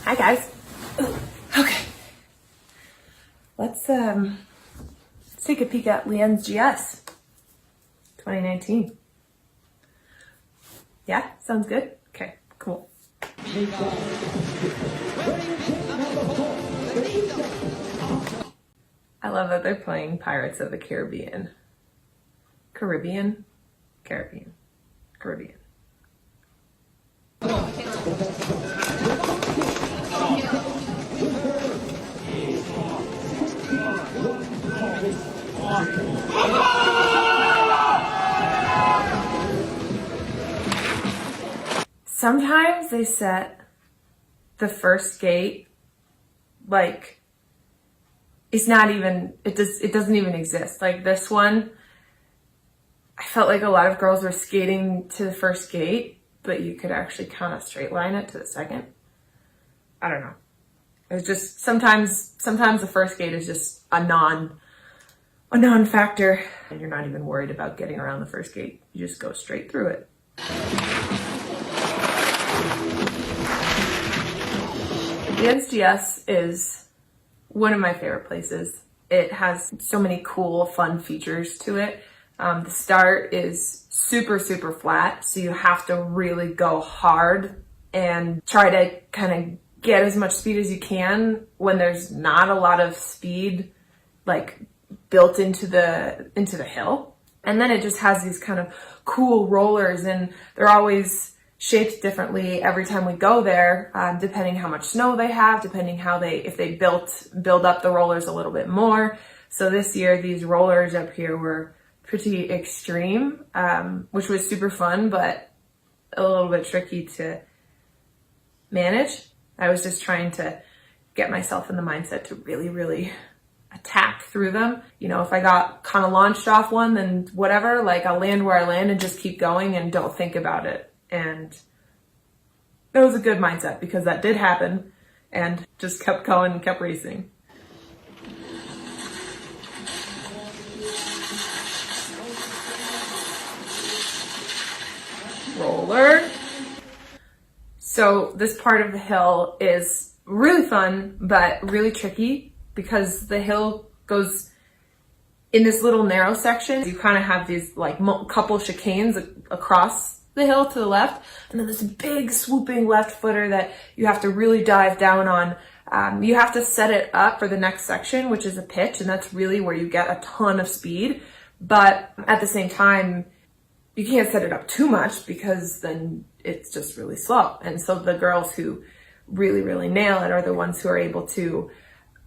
Hi guys. Okay. Let's take a peek at Leanne's GS 2019. Yeah, sounds good. Okay, cool. I love that they're playing Pirates of the Caribbean. Caribbean. Sometimes they set the first gate like it's not even, it doesn't even exist. Like this one, I felt like a lot of girls were skating to the first gate, but you could actually kind of straight line it to the second. I don't know. It's just sometimes the first gate is just a non-factor, and you're not even worried about getting around the first gate. You just go straight through it. The NCS is one of my favorite places. It has so many cool, fun features to it. The start is super flat, so you have to really go hard and try to kind of get as much speed as you can when there's not a lot of speed like built into the hill. And then it just has these kind of cool rollers, and they're always shaped differently every time we go there, depending how much snow they have, depending how if they build up the rollers a little bit more. So this year, these rollers up here were pretty extreme, which was super fun, but a little bit tricky to manage. I was just trying to get myself in the mindset to really attack through them. You know, if I got kind of launched off one, then whatever, like I'll land where I land and just keep going and don't think about it. And that was a good mindset because that did happen, and just kept going and kept racing. Roller. So this part of the hill is really fun, but really tricky because the hill goes in this little narrow section. You kind of have these like couple chicanes across the hill to the left, and then this big swooping left footer that you have to really dive down on. You have to set it up for the next section, which is a pitch, and that's really where you get a ton of speed. But at the same time, you can't set it up too much because then it's just really slow. And so the girls who really nail it are the ones who are able to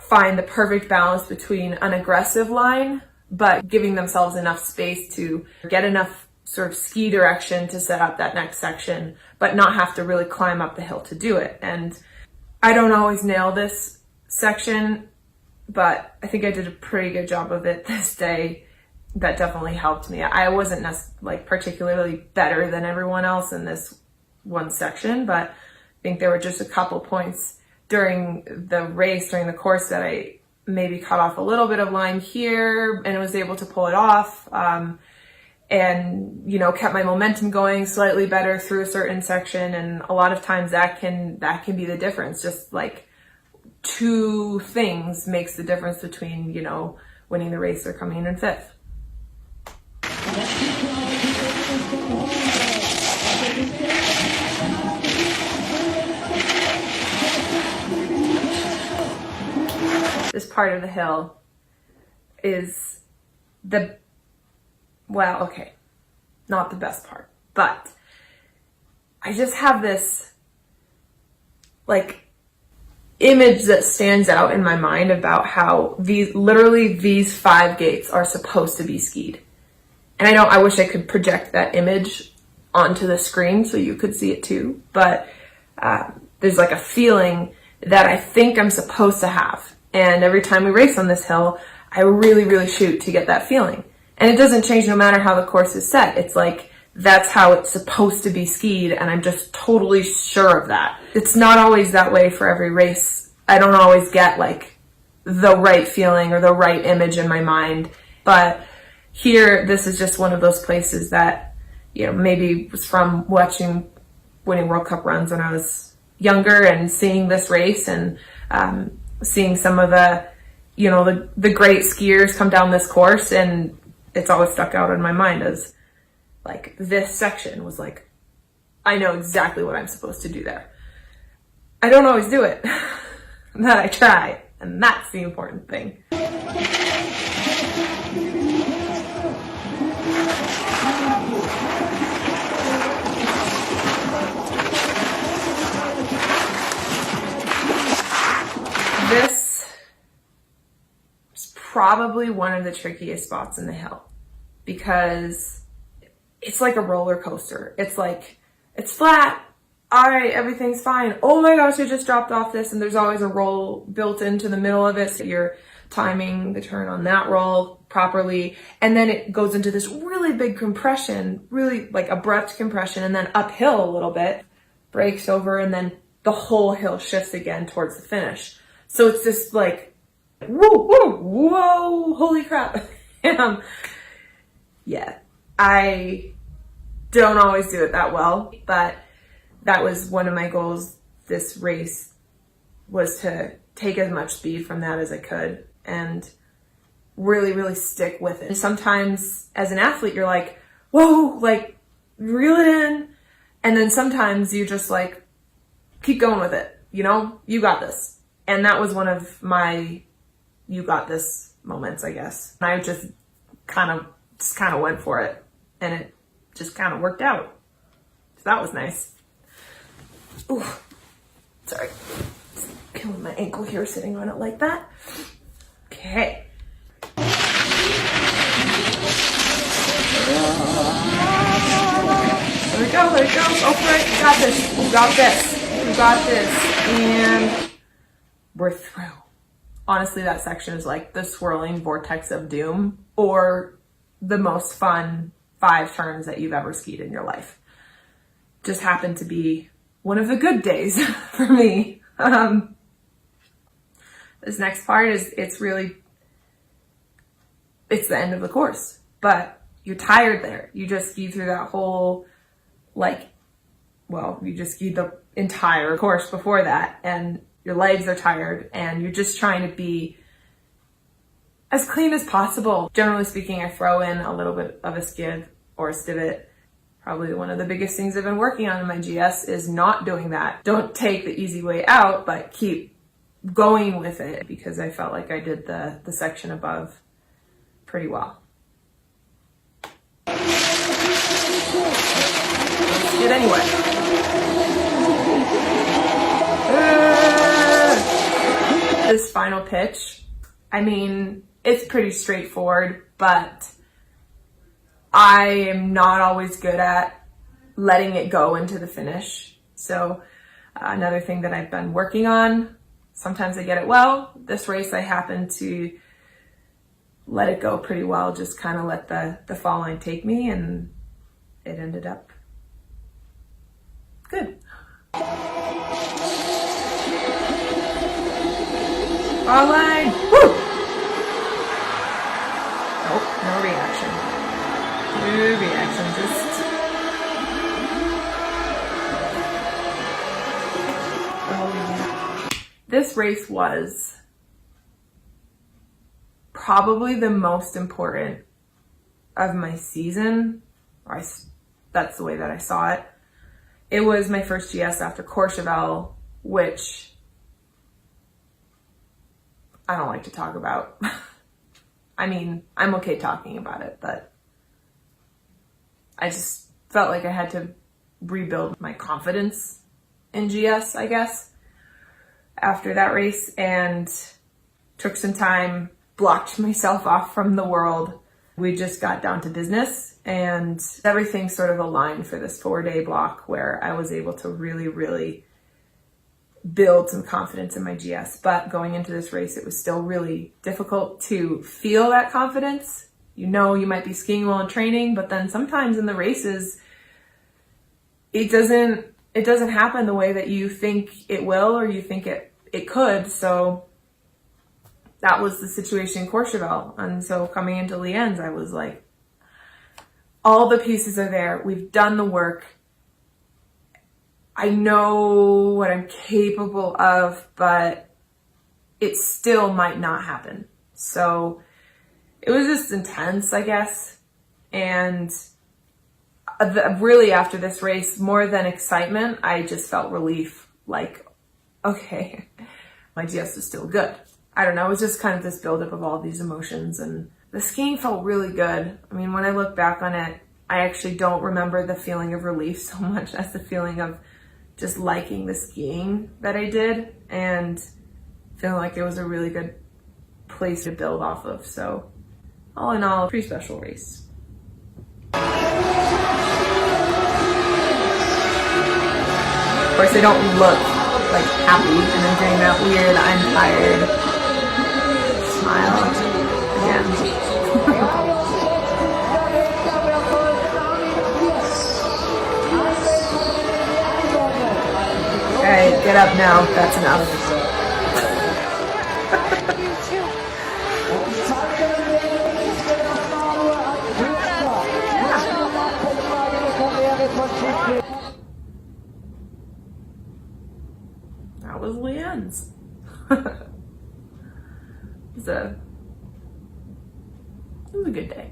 find the perfect balance between an aggressive line, but giving themselves enough space to get enough sort of ski direction to set up that next section, but not have to really climb up the hill to do it. And I don't always nail this section, but I think I did a pretty good job of it this day. That definitely helped me. I wasn't like particularly better than everyone else in this one section, but I think there were just a couple points during the race, during the course, that I maybe cut off a little bit of line here and was able to pull it off. And, you know, kept my momentum going slightly better through a certain section. And a lot of times that can be the difference. Just like two things makes the difference between, you know, winning the race or coming in fifth. This part of the hill is not the best part, but I just have this like image that stands out in my mind about how these 5 gates are supposed to be skied. And I wish I could project that image onto the screen so you could see it too, but there's like a feeling that I think I'm supposed to have. And every time we race on this hill, I really shoot to get that feeling. And it doesn't change no matter how the course is set. It's like, that's how it's supposed to be skied, and I'm just totally sure of that. It's not always that way for every race. I don't always get like the right feeling or the right image in my mind. But here, this is just one of those places that, you know, maybe was from watching winning World Cup runs when I was younger and seeing this race and seeing some of the, you know, the great skiers come down this course, and it's always stuck out in my mind as like this section was like, I know exactly what I'm supposed to do there. I don't always do it, but I try, and that's the important thing. This is probably one of the trickiest spots in the hill because it's like a roller coaster. It's like, it's flat. All right, everything's fine. Oh my gosh, I just dropped off this, and there's always a roll built into the middle of it. So you're timing the turn on that roll properly. And then it goes into this really big compression, really like abrupt compression, and then uphill a little bit, breaks over, and then the whole hill shifts again towards the finish. So it's just like, whoa, whoa, whoa, holy crap. Yeah, I don't always do it that well, but that was one of my goals this race, was to take as much speed from that as I could and really, really stick with it. And sometimes as an athlete, you're like, whoa, like reel it in. And then sometimes you just like, keep going with it. You know, you got this. And that was one of my you got this moments, I guess. And I just kind of went for it, and it just kind of worked out. So that was nice. Ooh, sorry. Killing my ankle here sitting on it like that. Okay. There we go, there we go. Go for it. You got this. You got this. You got this. And we're through. Honestly, that section is like the swirling vortex of doom, or the most fun 5 turns that you've ever skied in your life. Just happened to be one of the good days for me. This next part is, it's the end of the course, but you're tired there. You just skied through that whole, you just skied the entire course before that, and your legs are tired, and you're just trying to be as clean as possible. Generally speaking, I throw in a little bit of a skid or a stivot. Probably one of the biggest things I've been working on in my GS is not doing that. Don't take the easy way out, but keep going with it, because I felt like I did the section above pretty well. Skid anyway. This final pitch, I mean, it's pretty straightforward, but I am not always good at letting it go into the finish. So another thing that I've been working on, sometimes I get it well. This race I happened to let it go pretty well, just kind of let the fall line take me, and it ended up good. Fall line, woo! Nope, no reaction. No reaction, just... Oh, yeah. This race was probably the most important of my season, or that's the way that I saw it. It was my first GS after Courchevel, which I don't like to talk about. I mean, I'm okay talking about it, but I just felt like I had to rebuild my confidence in GS, I guess, after that race, and took some time, blocked myself off from the world. We just got down to business, and everything sort of aligned for this 4-day block where I was able to really, really build some confidence in my GS. But going into this race, it was still really difficult to feel that confidence. You know, you might be skiing well in training, but then sometimes in the races, it doesn't happen the way that you think it will, or you think it could. So that was the situation in Courchevel. And so coming into Lienz, I was like, all the pieces are there. We've done the work. I know what I'm capable of, but it still might not happen. So it was just intense, I guess. And really after this race, more than excitement, I just felt relief. Like, okay, my GS is still good. I don't know, it was just kind of this buildup of all these emotions, and the skiing felt really good. I mean, when I look back on it, I actually don't remember the feeling of relief so much as the feeling of just liking the skiing that I did and feeling like it was a really good place to build off of. So all in all, pretty special race. Of course, I don't look like happy, and I'm doing that weird I'm tired smile again. Alright, get up now. That's enough. That was Leanne's. It was a good day.